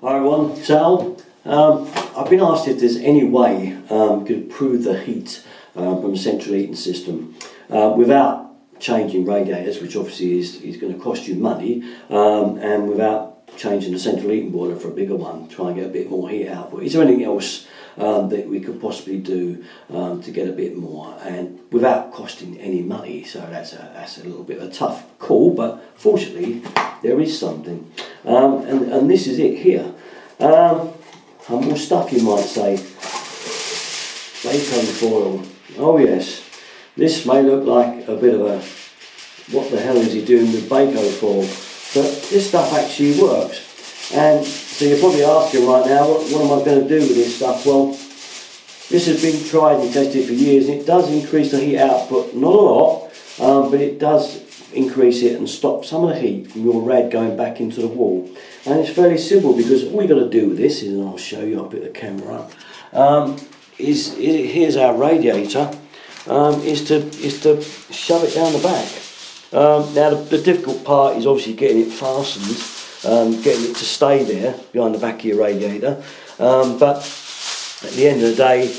Hi everyone, Sal. I've been asked if there's any way we could improve the heat from the central heating system without changing radiators, which obviously is going to cost you money, and without changing the central heating boiler for a bigger one, try and get a bit more heat output. Is there anything else that we could possibly do to get a bit more and without costing any money? So that's a little bit of a tough call, but fortunately there is something, and this is it here. Humble stuff, you might say. Bacon foil. Oh yes, this may look like a bit of a what the hell is he doing with bacon foil, but this stuff actually works. And so you're probably asking right now, what am I going to do with this stuff? Well, this has been tried and tested for years, and it does increase the heat output, not a lot, but it does increase it and stop some of the heat from your rad going back into the wall. And it's fairly simple, because all we've got to do with this is, and I'll show you, I'll put the camera up, here's our radiator, is to shove it down the back. Now the difficult part is obviously getting it fastened, getting it to stay there behind the back of your radiator, but at the end of the day,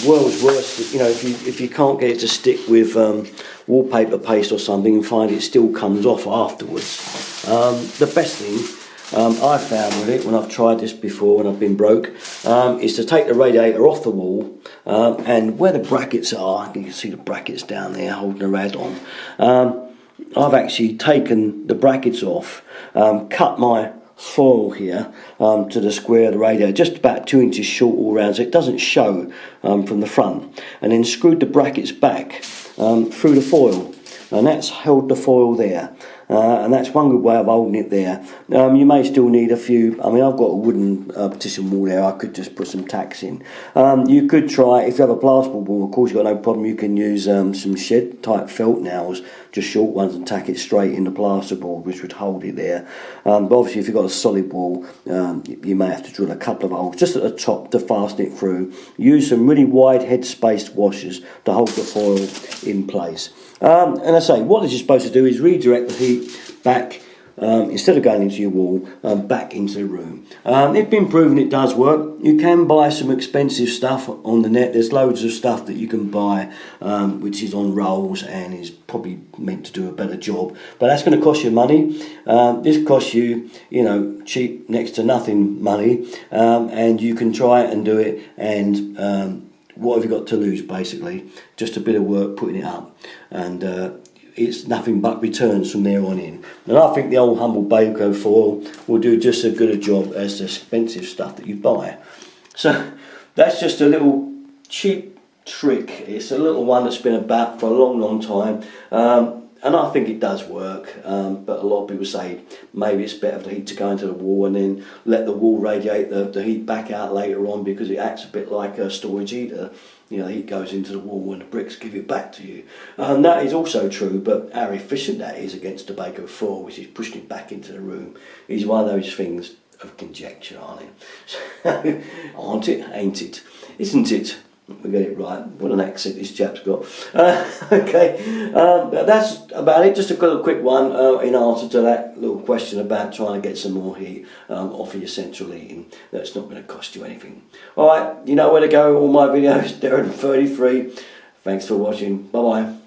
world's worst, you know, if you can't get it to stick with wallpaper paste or something and find it still comes off afterwards. The best thing I've found with it when I've tried this before when I've been broke is to take the radiator off the wall, and where the brackets are, you can see the brackets down there holding the rad on. I've actually taken the brackets off, cut my foil here to the square of the radiator, just about 2 inches short all round so it doesn't show from the front, and then screwed the brackets back through the foil, and that's held the foil there. And that's one good way of holding it there. You may still need a few. I mean, I've got a wooden partition wall there. I could just put some tacks in. You could try, if you have a plasterboard wall, of course you've got no problem. You can use some shed type felt nails, just short ones, and tack it straight in the plasterboard, which would hold it there. But obviously if you've got a solid wall, you may have to drill a couple of holes just at the top to fasten it through. Use some really wide head spaced washers to hold the foil in place. And I say, what this is supposed to do is redirect the heat back, instead of going into your wall, back into the room. It's been proven it does work. You can buy some expensive stuff on the net. There's loads of stuff that you can buy which is on rolls and is probably meant to do a better job, but that's going to cost you money. This costs you, cheap, next to nothing money, and you can try it and do it, and what have you got to lose, basically? Just a bit of work putting it up, and it's nothing but returns from there on in. And I think the old humble Baco foil will do just as good a job as the expensive stuff that you buy. So that's just a little cheap trick. It's a little one that's been about for a long time, and I think it does work, but a lot of people say maybe it's better for the heat to go into the wall and then let the wall radiate the heat back out later on, because it acts a bit like a storage heater. The heat goes into the wall and the bricks give it back to you. And that is also true, but how efficient that is against tobacco 4, which is pushing it back into the room, is one of those things of conjecture, aren't it? Aren't it? Ain't it? Isn't it? We get it right. What an accent this chap's got. Okay, that's about it. Just a little quick one in answer to that little question about trying to get some more heat off of your central heating. That's not going to cost you anything. Alright, you know where to go. All my videos, Darren33. Thanks for watching. Bye bye.